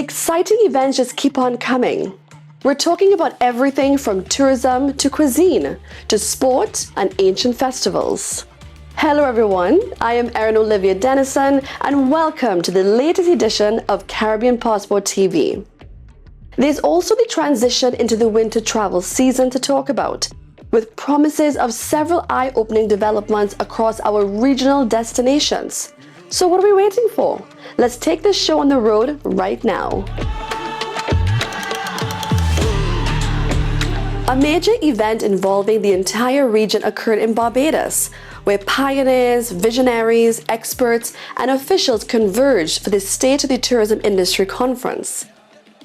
exciting events just keep on coming. We're talking about everything from tourism to cuisine to sport and ancient festivals. Hello everyone, I am Erin Olivia Dennison and welcome to the latest edition of Caribbean Passport TV. There's also the transition into the winter travel season to talk about, with promises of several eye-opening developments across our regional destinations. So what are we waiting for? Let's take this show on the road right now. A major event involving the entire region occurred in Barbados, where pioneers, visionaries, experts, and officials converged for the State of the Tourism Industry Conference.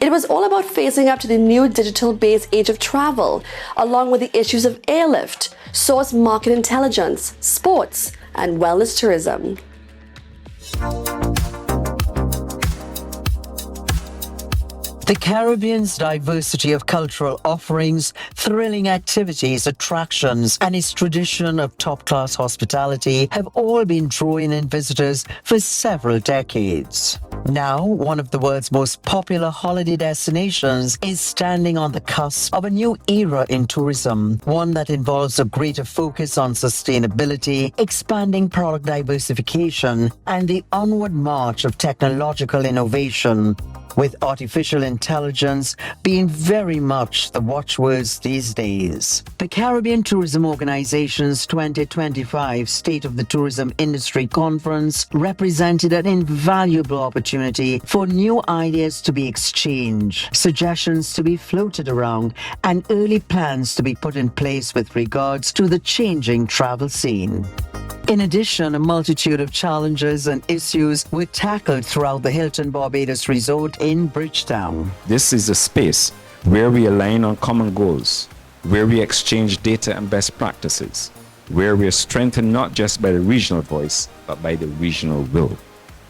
It was all about facing up to the new digital-based age of travel, along with the issues of airlift, source market intelligence, sports, and wellness tourism. The Caribbean's diversity of cultural offerings, thrilling activities, attractions, and its tradition of top-class hospitality have all been drawing in visitors for several decades. Now, one of the world's most popular holiday destinations is standing on the cusp of a new era in tourism, one that involves a greater focus on sustainability, expanding product diversification, and the onward march of technological innovation, with artificial intelligence being very much the watchwords these days. The Caribbean Tourism Organization's 2025 State of the Tourism Industry Conference represented an invaluable opportunity for new ideas to be exchanged, suggestions to be floated around, and early plans to be put in place with regards to the changing travel scene. In addition, a multitude of challenges and issues were tackled throughout the Hilton Barbados Resort in Bridgetown. This is a space where we align on common goals, where we exchange data and best practices, where we are strengthened not just by the regional voice, but by the regional will.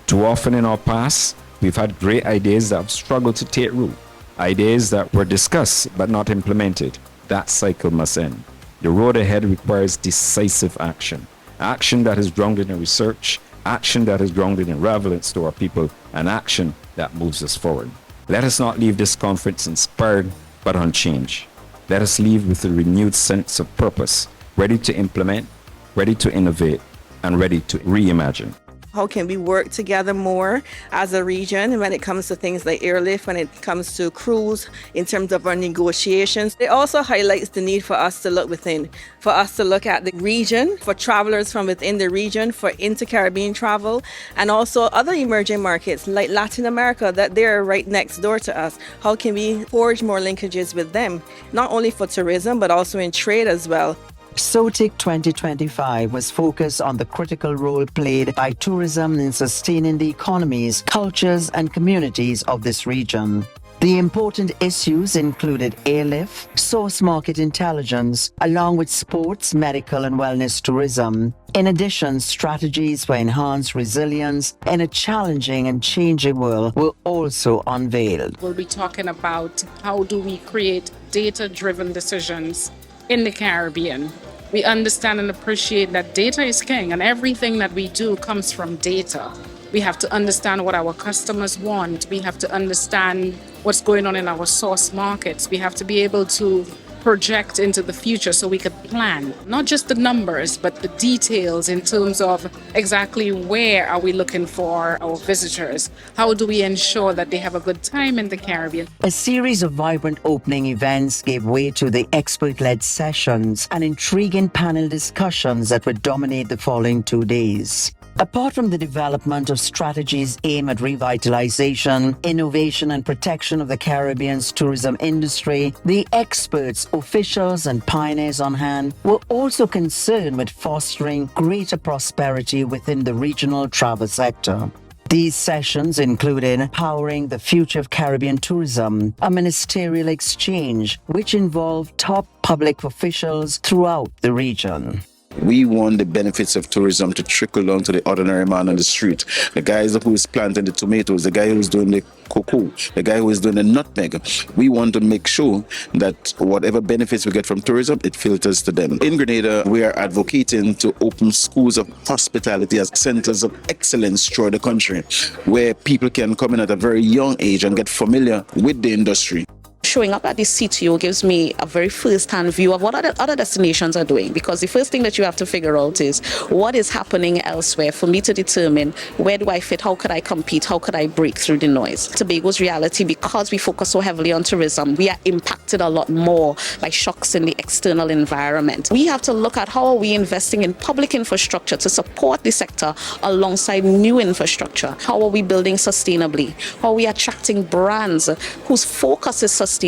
Too often in our past, we've had great ideas that have struggled to take root, ideas that were discussed but not implemented. That cycle must end. The road ahead requires decisive action. Action that is grounded in research, action that is grounded in relevance to our people, and action that moves us forward. Let us not leave this conference inspired but unchanged. Let us leave with a renewed sense of purpose, ready to implement, ready to innovate, and ready to reimagine. How can we work together more as a region when it comes to things like airlift, when it comes to cruise, in terms of our negotiations? It also highlights the need for us to look within, for us to look at the region, for travelers from within the region, for inter-Caribbean travel, and also other emerging markets like Latin America that they're right next door to us. How can we forge more linkages with them, not only for tourism, but also in trade as well? SOTIC 2025 was focused on the critical role played by tourism in sustaining the economies, cultures, and communities of this region. The important issues included airlift, source market intelligence, along with sports, medical, and wellness tourism. In addition, strategies for enhanced resilience in a challenging and changing world were also unveiled. We'll be talking about how do we create data-driven decisions in the Caribbean. We understand and appreciate that data is king, and everything that we do comes from data. We have to understand what our customers want. We have to understand what's going on in our source markets. We have to be able to project into the future so we could plan, not just the numbers, but the details in terms of exactly where are we looking for our visitors? How do we ensure that they have a good time in the Caribbean? A series of vibrant opening events gave way to the expert-led sessions and intriguing panel discussions that would dominate the following 2 days. Apart from the development of strategies aimed at revitalization, innovation, and protection of the Caribbean's tourism industry, the experts, officials, and pioneers on hand were also concerned with fostering greater prosperity within the regional travel sector. These sessions included Powering the Future of Caribbean Tourism, a ministerial exchange which involved top public officials throughout the region. We want the benefits of tourism to trickle down to the ordinary man on the street. The guy who is planting the tomatoes, the guy who is doing the cocoa, the guy who is doing the nutmeg. We want to make sure that whatever benefits we get from tourism, it filters to them. In Grenada, we are advocating to open schools of hospitality as centers of excellence throughout the country, where people can come in at a very young age and get familiar with the industry. Showing up at the CTO gives me a very first-hand view of what other destinations are doing, because the first thing that you have to figure out is what is happening elsewhere for me to determine where do I fit, how could I compete, how could I break through the noise. Tobago's reality, because we focus so heavily on tourism, we are impacted a lot more by shocks in the external environment. We have to look at how are we investing in public infrastructure to support the sector alongside new infrastructure. How are we building sustainably? How are we attracting brands whose focus is sustainability?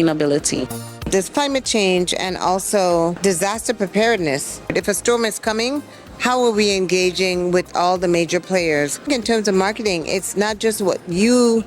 There's climate change and also disaster preparedness. If a storm is coming, how are we engaging with all the major players? In terms of marketing, it's not just what you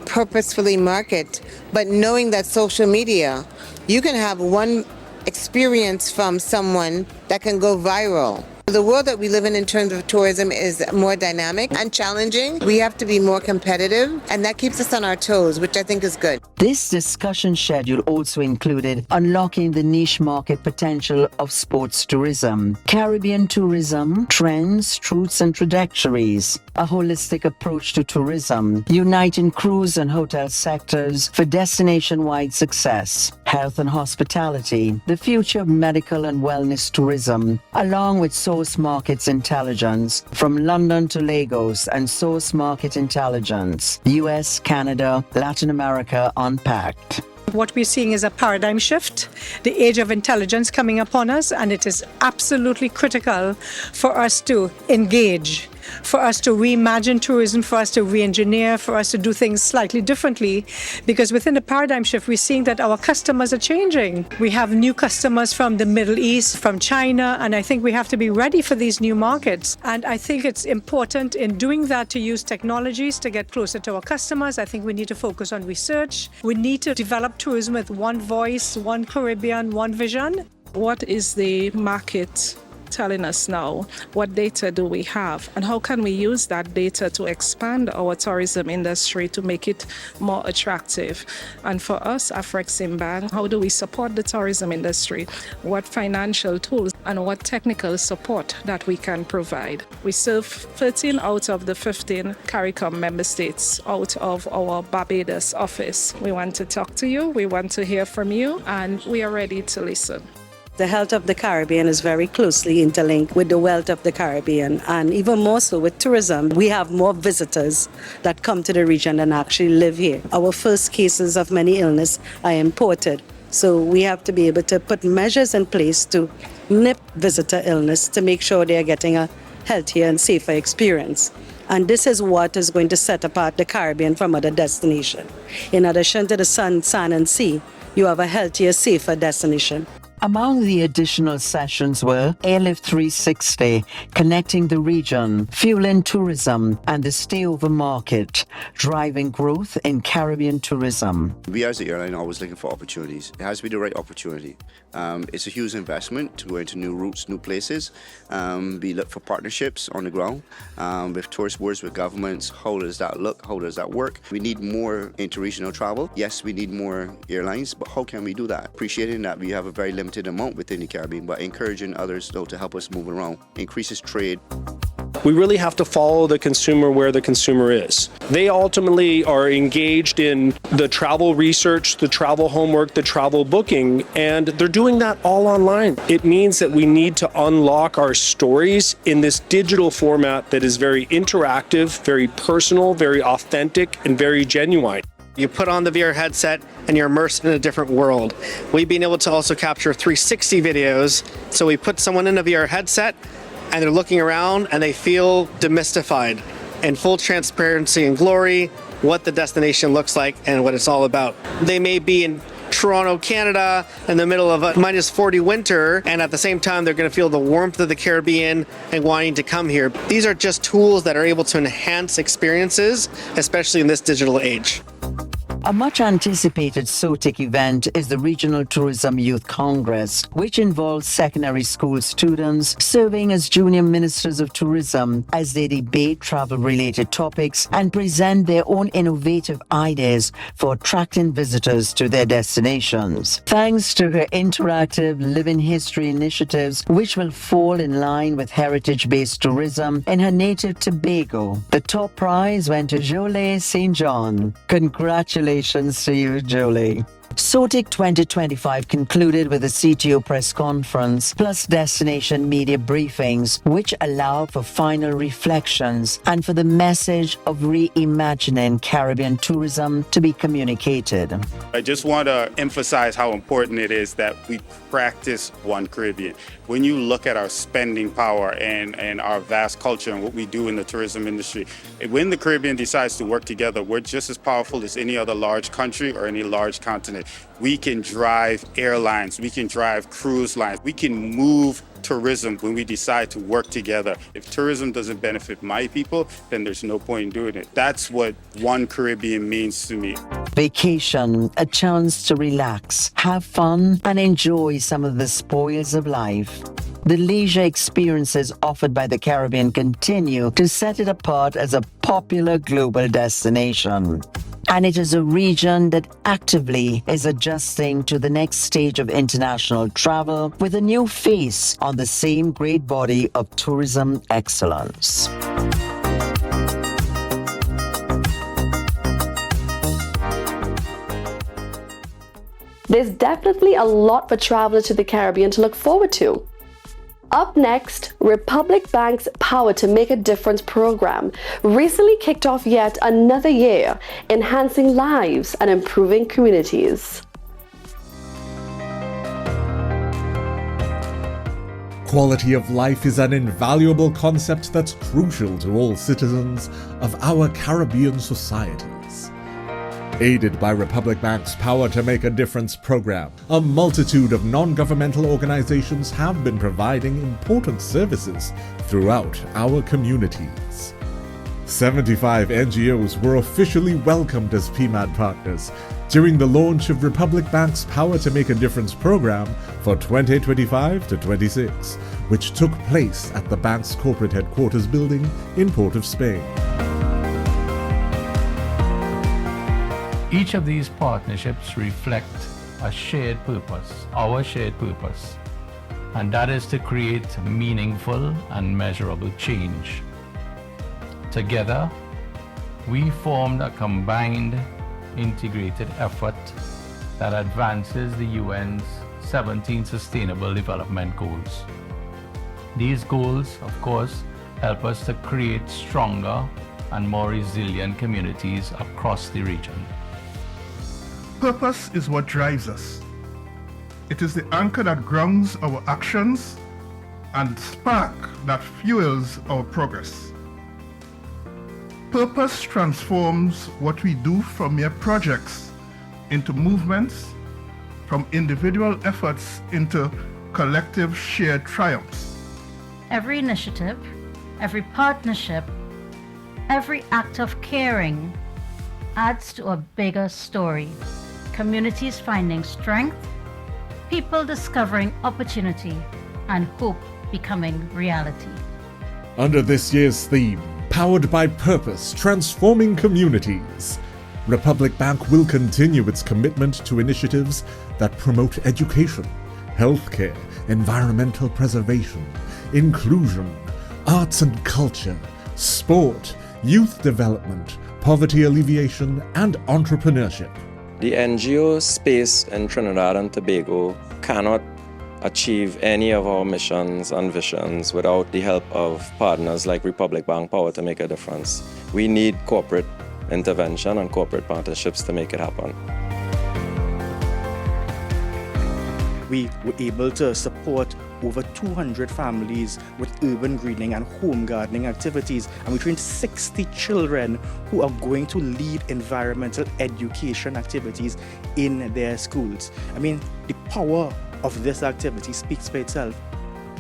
purposefully market, but knowing that social media, you can have one experience from someone that can go viral. The world that we live in terms of tourism is more dynamic and challenging. We have to be more competitive, and that keeps us on our toes, which I think is good. This discussion schedule also included unlocking the niche market potential of sports tourism, Caribbean tourism, trends, truths and trajectories, a holistic approach to tourism, uniting cruise and hotel sectors for destination-wide success, health and hospitality, the future of medical and wellness tourism, along with source markets intelligence from London to Lagos and source market intelligence, US, Canada, Latin America unpacked. What we're seeing is a paradigm shift, the age of intelligence coming upon us, and it is absolutely critical for us to engage, for us to reimagine tourism, for us to re-engineer, for us to do things slightly differently, because within the paradigm shift, we're seeing that our customers are changing. We have new customers from the Middle East, from China, and I think we have to be ready for these new markets. And I think it's important in doing that to use technologies to get closer to our customers. I think we need to focus on research. We need to develop tourism with one voice, one Caribbean, one vision. What is the market telling us now? What data do we have? And how can we use that data to expand our tourism industry to make it more attractive? And for us, Afreximbank, how do we support the tourism industry? What financial tools and what technical support that we can provide? We serve 13 out of the 15 CARICOM member states out of our Barbados office. We want to talk to you, we want to hear from you, and we are ready to listen. The health of the Caribbean is very closely interlinked with the wealth of the Caribbean, and even more so with tourism. We have more visitors that come to the region than actually live here. Our first cases of many illness are imported, so we have to be able to put measures in place to nip visitor illness to make sure they are getting a healthier and safer experience. And this is what is going to set apart the Caribbean from other destinations. In addition to the sun, sand, and sea, you have a healthier, safer destination. Among the additional sessions were Airlift 360, connecting the region, fueling tourism, and the stayover market, driving growth in Caribbean tourism. We as the airline are always looking for opportunities. It has to be the right opportunity. It's a huge investment to go into new routes, new places. We look for partnerships on the ground with tourist boards, with governments. How does that look? How does that work? We need more interregional travel. Yes, we need more airlines, but how can we do that? Appreciating that we have a very limited amount within the Caribbean, but encouraging others though to help us move around, increases trade. We really have to follow the consumer where the consumer is. They ultimately are engaged in the travel research, the travel homework, the travel booking, and they're doing that all online. It means that we need to unlock our stories in this digital format that is very interactive, very personal, very authentic, and very genuine. You put on the VR headset and you're immersed in a different world. We've been able to also capture 360 videos. So we put someone in a VR headset and they're looking around and they feel demystified in full transparency and glory, what the destination looks like and what it's all about. They may be in Toronto, Canada, in the middle of a -40 winter, and at the same time they're going to feel the warmth of the Caribbean and wanting to come here. These are just tools that are able to enhance experiences, especially in this digital age. A much anticipated SOTIC event is the Regional Tourism Youth Congress, which involves secondary school students serving as junior ministers of tourism as they debate travel-related topics and present their own innovative ideas for attracting visitors to their destinations. Thanks to her interactive living history initiatives, which will fall in line with heritage-based tourism in her native Tobago, the top prize went to Jolie St. John. Congratulations to you, Jolie. SOTIC 2025 concluded with a CTO press conference plus destination media briefings, which allowed for final reflections and for the message of reimagining Caribbean tourism to be communicated. I just want to emphasize how important it is that we practice One Caribbean. When you look at our spending power and our vast culture and what we do in the tourism industry, when the Caribbean decides to work together, we're just as powerful as any other large country or any large continent. We can drive airlines, we can drive cruise lines, we can move tourism when we decide to work together. If tourism doesn't benefit my people, then there's no point in doing it. That's what One Caribbean means to me. Vacation, a chance to relax, have fun, and enjoy some of the spoils of life. The leisure experiences offered by the Caribbean continue to set it apart as a popular global destination. And it is a region that actively is adjusting to the next stage of international travel with a new face on the same great body of tourism excellence. There's definitely a lot for travelers to the Caribbean to look forward to. Up next, Republic Bank's Power to Make a Difference program recently kicked off yet another year, enhancing lives and improving communities. Quality of life is an invaluable concept that's crucial to all citizens of our Caribbean societies. Aided by Republic Bank's Power to Make a Difference program, a multitude of non-governmental organizations have been providing important services throughout our communities. 75 NGOs were officially welcomed as PMAD partners during the launch of Republic Bank's Power to Make a Difference program for 2025 to 26, which took place at the bank's corporate headquarters building in Port of Spain. Each of these partnerships reflect a shared purpose, our shared purpose, and that is to create meaningful and measurable change. Together, we formed a combined, integrated effort that advances the UN's 17 Sustainable Development Goals. These goals, of course, help us to create stronger and more resilient communities across the region. Purpose is what drives us. It is the anchor that grounds our actions and spark that fuels our progress. Purpose transforms what we do from mere projects into movements, from individual efforts into collective shared triumphs. Every initiative, every partnership, every act of caring adds to a bigger story. Communities finding strength, people discovering opportunity, and hope becoming reality. Under this year's theme, Powered by Purpose, Transforming Communities, Republic Bank will continue its commitment to initiatives that promote education, healthcare, environmental preservation, inclusion, arts and culture, sport, youth development, poverty alleviation, and entrepreneurship. The NGO space in Trinidad and Tobago cannot achieve any of our missions and visions without the help of partners like Republic Bank Power to Make a Difference. We need corporate intervention and corporate partnerships to make it happen. We were able to support over 200 families with urban greening and home gardening activities, and we trained 60 children who are going to lead environmental education activities in their schools. I mean, the power of this activity speaks for itself.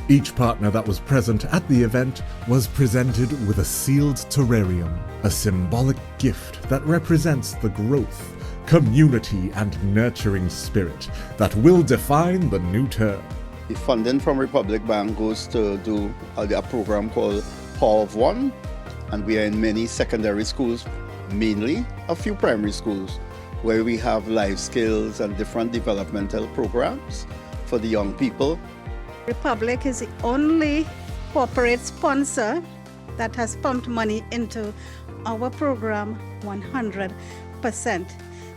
Each partner that was present at the event was presented with a sealed terrarium, a symbolic gift that represents the growth, community, and nurturing spirit that will define the new term. The funding from Republic Bank goes to do a program called Power of One, and we are in many secondary schools, mainly a few primary schools, where we have life skills and different developmental programs for the young people. Republic is the only corporate sponsor that has pumped money into our program 100%.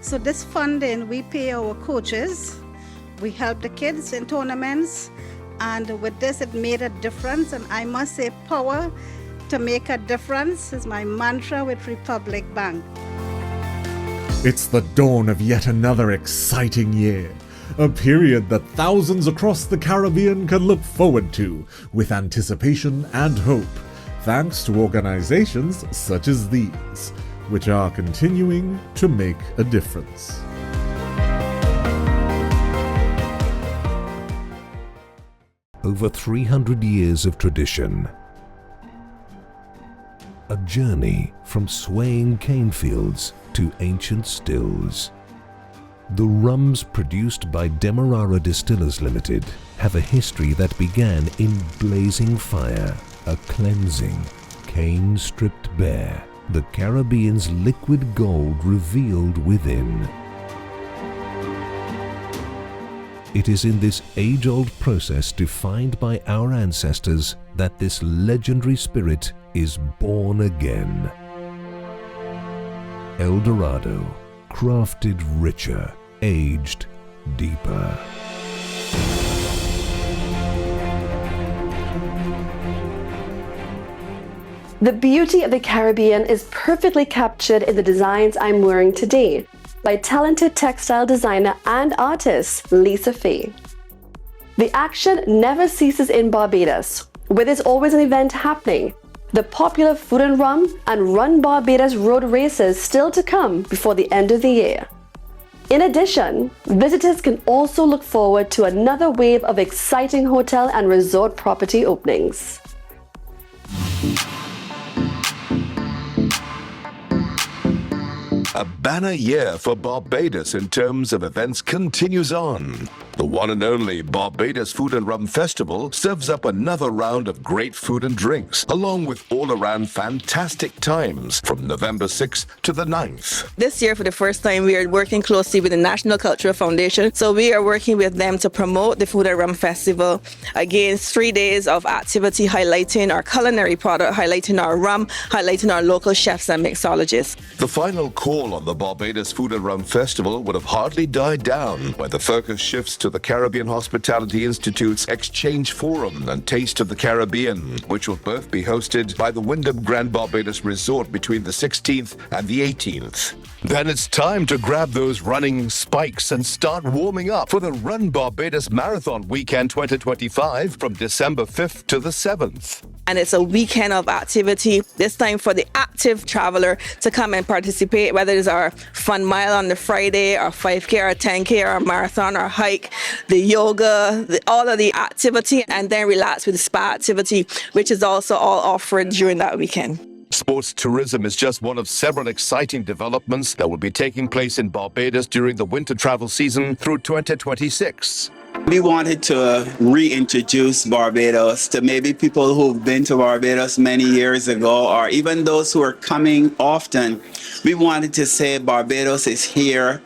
So this funding, we pay our coaches, we help the kids in tournaments, and with this it made a difference. And I must say, power to make a difference is my mantra with Republic Bank. It's the dawn of yet another exciting year, a period that thousands across the Caribbean can look forward to with anticipation and hope, thanks to organizations such as these, which are continuing to make a difference. Over 300 years of tradition. A journey from swaying cane fields to ancient stills. The rums produced by Demerara Distillers Limited have a history that began in blazing fire, a cleansing, cane stripped bare, the Caribbean's liquid gold revealed within. It is in this age-old process defined by our ancestors that this legendary spirit is born again. El Dorado, crafted richer, aged deeper. The beauty of the Caribbean is perfectly captured in the designs I'm wearing today by talented textile designer and artist Lisa Faye. The action never ceases in Barbados, where there's always an event happening. The popular Food and Rum and Run Barbados road races still to come before the end of the year. In addition, visitors can also look forward to another wave of exciting hotel and resort property openings. A banner year for Barbados in terms of events continues on. The one and only Barbados Food and Rum Festival serves up another round of great food and drinks, along with all-around fantastic times from November 6th to the 9th. This year, for the first time, we are working closely with the National Cultural Foundation. So we are working with them to promote the Food and Rum Festival. Again, 3 days of activity highlighting our culinary product, highlighting our rum, highlighting our local chefs and mixologists. The final call on the Barbados Food and Rum Festival would have hardly died down when the focus shifts to the Caribbean Hospitality Institute's Exchange Forum and Taste of the Caribbean, which will both be hosted by the Wyndham Grand Barbados Resort between the 16th and the 18th. Then it's time to grab those running spikes and start warming up for the Run Barbados Marathon Weekend 2025 from December 5th to the 7th. And it's a weekend of activity, this time for the active traveler to come and participate, whether it's our fun mile on the Friday, or 5K, or 10K, or marathon, or hike, the yoga, all of the activity, and then relax with the spa activity, which is also all offered during that weekend. Sports tourism is just one of several exciting developments that will be taking place in Barbados during the winter travel season through 2026. We wanted to reintroduce Barbados to maybe people who've been to Barbados many years ago, or even those who are coming often. We wanted to say Barbados is here,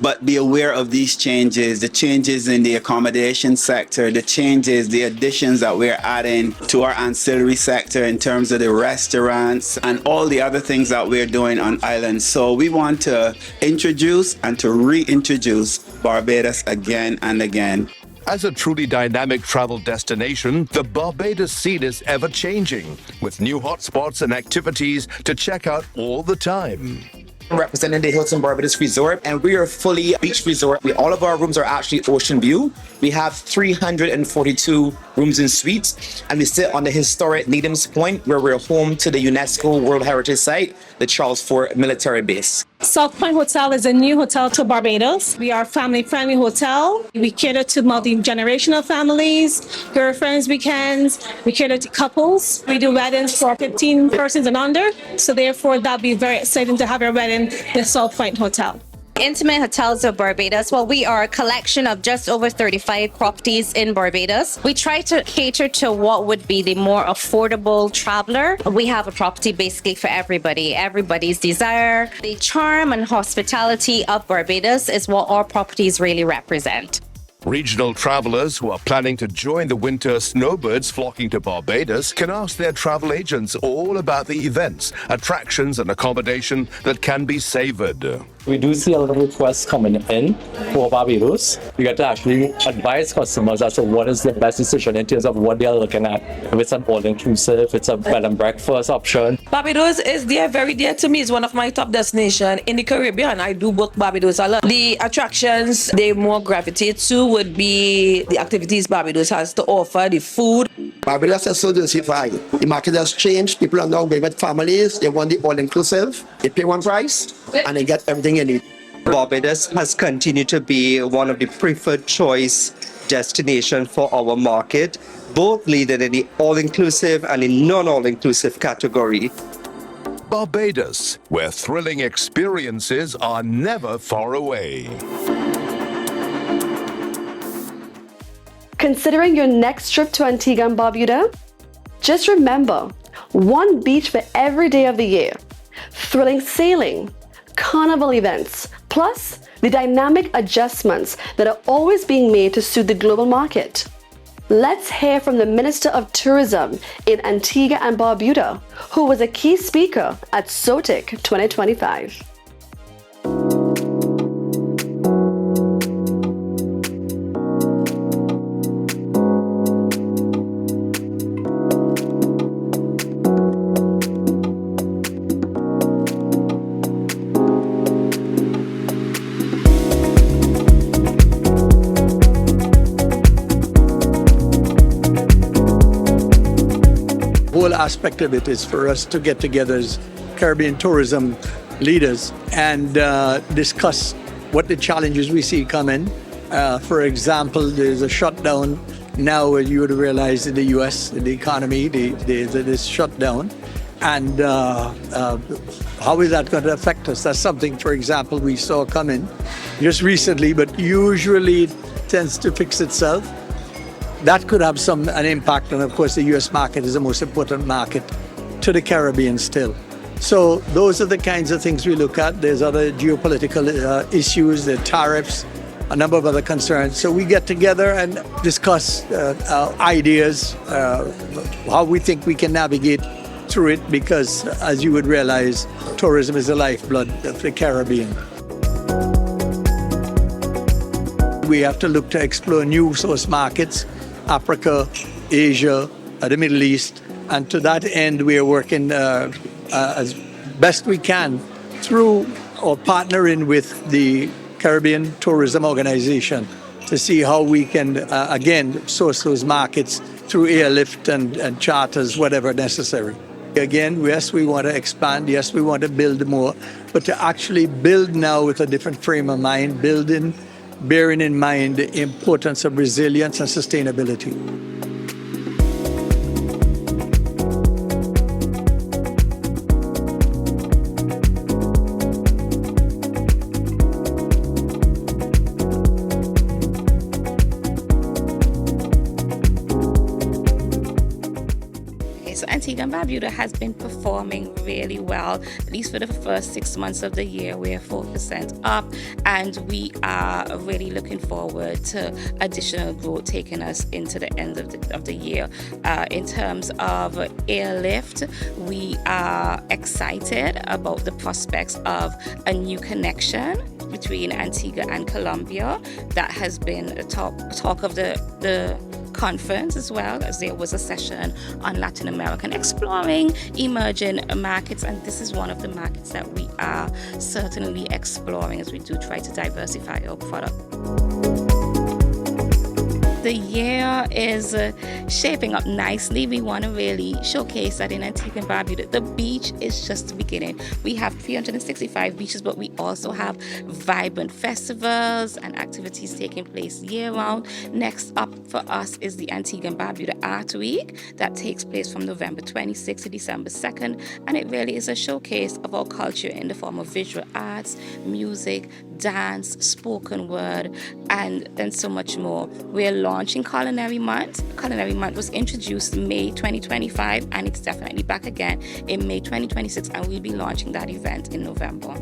but be aware of these changes, the changes in the accommodation sector, the changes, the additions that we're adding to our ancillary sector in terms of the restaurants and all the other things that we're doing on islands. So we want to introduce and to reintroduce Barbados again and again. As a truly dynamic travel destination, the Barbados scene is ever-changing, with new hotspots and activities to check out all the time. Representing the Hilton Barbados Resort, and we are fully beach resort. All of our rooms are actually ocean view. We have 342 rooms and suites, and we sit on the historic Needham's Point, where we're home to the UNESCO World Heritage Site, the Charles Fort Military Base. South Point Hotel is a new hotel to Barbados. We are a family-friendly hotel. We cater to multi-generational families, girlfriends weekends. We cater to couples. We do weddings for 15 persons and under. So therefore, that'll be very exciting to have your wedding in South Point Hotel. Intimate Hotels of Barbados. Well, we are a collection of just over 35 properties in Barbados. We try to cater to what would be the more affordable traveler. We have a property basically for everybody, everybody's desire. The charm and hospitality of Barbados is what our properties really represent. Regional travelers who are planning to join the winter snowbirds flocking to Barbados can ask their travel agents all about the events, attractions, and accommodation that can be savored. We do see a lot of requests coming in for Barbados. We get to actually advise customers as to what is the best decision in terms of what they are looking at. If it's an all-inclusive, if it's a bed and breakfast option. Barbados is very dear to me. It's one of my top destinations in the Caribbean. I do book Barbados a lot. The attractions they more gravitate to would be the activities Barbados has to offer, the food. Barbados is so diversified. The market has changed. People are now going with families. They want the all-inclusive. They pay one price and they get everything in it. Barbados has continued to be one of the preferred choice destinations for our market, both leading in the all-inclusive and the non-all-inclusive category. Barbados, where thrilling experiences are never far away. Considering your next trip to Antigua and Barbuda? Just remember, one beach for every day of the year, thrilling sailing, carnival events, plus the dynamic adjustments that are always being made to suit the global market. Let's hear from the Minister of Tourism in Antigua and Barbuda, who was a key speaker at SOTIC 2025. Whole aspect of it is for us to get together as Caribbean tourism leaders and discuss what the challenges we see coming. For example, there's a shutdown now where you would realize in the US, the economy, this shutdown. And how is that going to affect us? That's something, for example, we saw coming just recently, but usually it tends to fix itself. That could have an impact, and of course the US market is the most important market to the Caribbean still. So those are the kinds of things we look at. There's other geopolitical issues, the tariffs, a number of other concerns. So we get together and discuss ideas, how we think we can navigate through it, because as you would realize, tourism is the lifeblood of the Caribbean. We have to look to explore new source markets, Africa, Asia, the Middle East, and to that end we are working as best we can through or partnering with the Caribbean Tourism Organization to see how we can again source those markets through airlift and charters, whatever necessary. Again, yes, we want to expand, yes, we want to build more, but to actually build now with a different frame of mind, bearing in mind the importance of resilience and sustainability. So Antigua and Barbuda has been performing really well, at least for the first 6 months of the year. We're 4% up, and we are really looking forward to additional growth taking us into the end of the year. In terms of airlift, we are excited about the prospects of a new connection between Antigua and Colombia. That has been a talk of the conference, as well as there was a session on Latin American exploring emerging markets, and this is one of the markets that we are certainly exploring as we do try to diversify our product. The year is shaping up nicely. We want to really showcase that in Antigua and Barbuda. The beach is just the beginning. We have 365 beaches, but we also have vibrant festivals and activities taking place year-round. Next up for us is the Antigua and Barbuda Art Week that takes place from November 26th to December 2nd, and it really is a showcase of our culture in the form of visual arts, music, dance, spoken word, and so much more. We're launching Culinary Month. Culinary Month was introduced May 2025, and it's definitely back again in May 2026, and we'll be launching that event in November.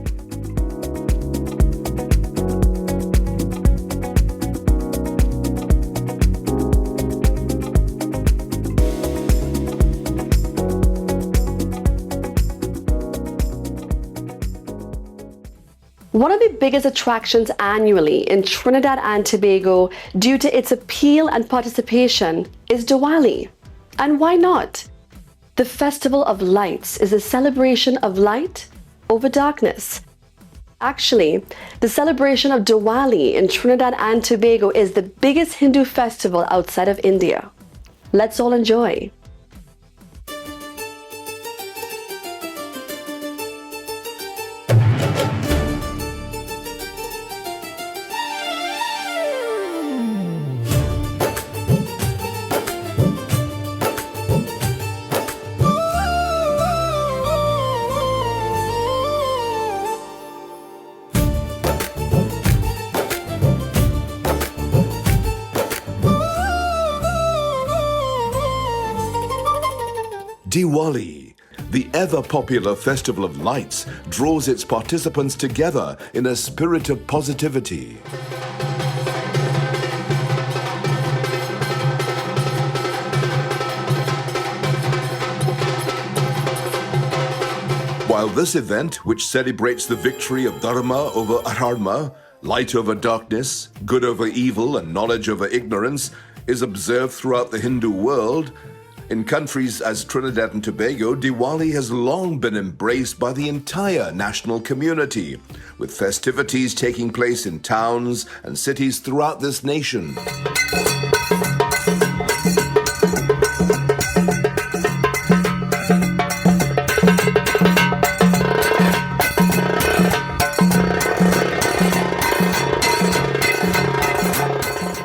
One of the biggest attractions annually in Trinidad and Tobago, due to its appeal and participation, is Diwali. And why not? The Festival of Lights is a celebration of light over darkness. Actually, the celebration of Diwali in Trinidad and Tobago is the biggest Hindu festival outside of India. Let's all enjoy. Diwali, the ever-popular festival of lights, draws its participants together in a spirit of positivity. While this event, which celebrates the victory of Dharma over Adharma, light over darkness, good over evil, and knowledge over ignorance, is observed throughout the Hindu world, in countries as Trinidad and Tobago, Diwali has long been embraced by the entire national community, with festivities taking place in towns and cities throughout this nation.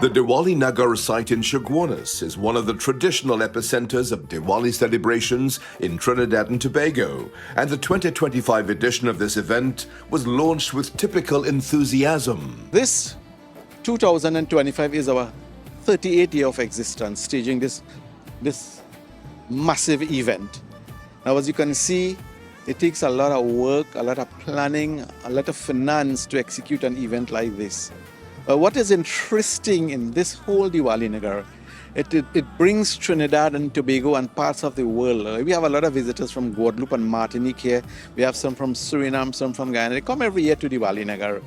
The Diwali Nagar site in Chaguanas is one of the traditional epicenters of Diwali celebrations in Trinidad and Tobago, and the 2025 edition of this event was launched with typical enthusiasm. This 2025 is our 38th year of existence, staging this massive event. Now, as you can see, it takes a lot of work, a lot of planning, a lot of finance to execute an event like this. What is interesting in this whole Diwali Nagar, it brings Trinidad and Tobago and parts of the world. We have a lot of visitors from Guadeloupe and Martinique here. We have some from Suriname, some from Guyana. They come every year to Diwali Nagar.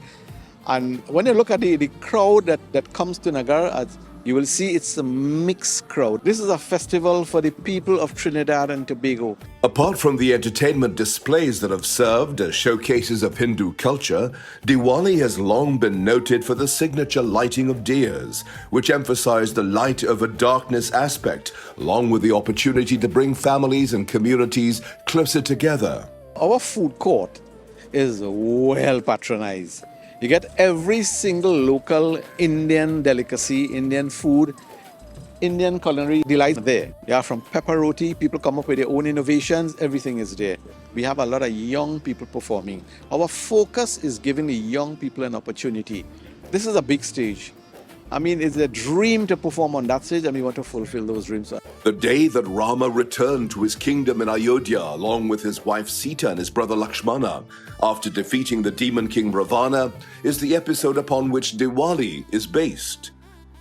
And when you look at the crowd that comes to Nagar, you will see it's a mixed crowd. This is a festival for the people of Trinidad and Tobago. Apart from the entertainment displays that have served as showcases of Hindu culture, Diwali has long been noted for the signature lighting of diyas, which emphasize the light over darkness aspect, along with the opportunity to bring families and communities closer together. Our food court is well patronized. You get every single local Indian delicacy, Indian food, Indian culinary delight there. Yeah, from pepper roti, people come up with their own innovations, everything is there. We have a lot of young people performing. Our focus is giving the young people an opportunity. This is a big stage. I mean, it's a dream to perform on that stage, and we want to fulfill those dreams. The day that Rama returned to his kingdom in Ayodhya along with his wife Sita and his brother Lakshmana after defeating the demon king Ravana is the episode upon which Diwali is based.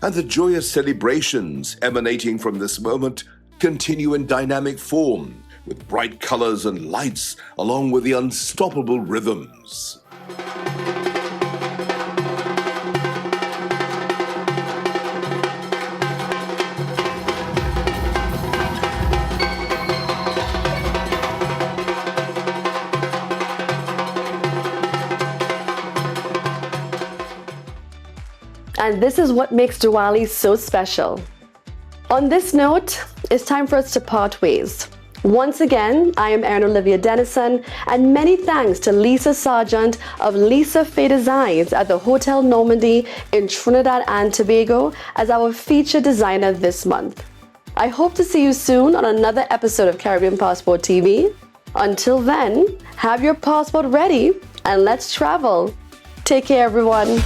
And the joyous celebrations emanating from this moment continue in dynamic form with bright colors and lights along with the unstoppable rhythms. And this is what makes Diwali so special. On this note, it's time for us to part ways. Once again, I am Erin Olivia Dennison, and many thanks to Lisa Sargent of Lisa Faye Designs at the Hotel Normandy in Trinidad and Tobago as our featured designer this month. I hope to see you soon on another episode of Caribbean Passport TV. Until then, have your passport ready and let's travel. Take care, everyone.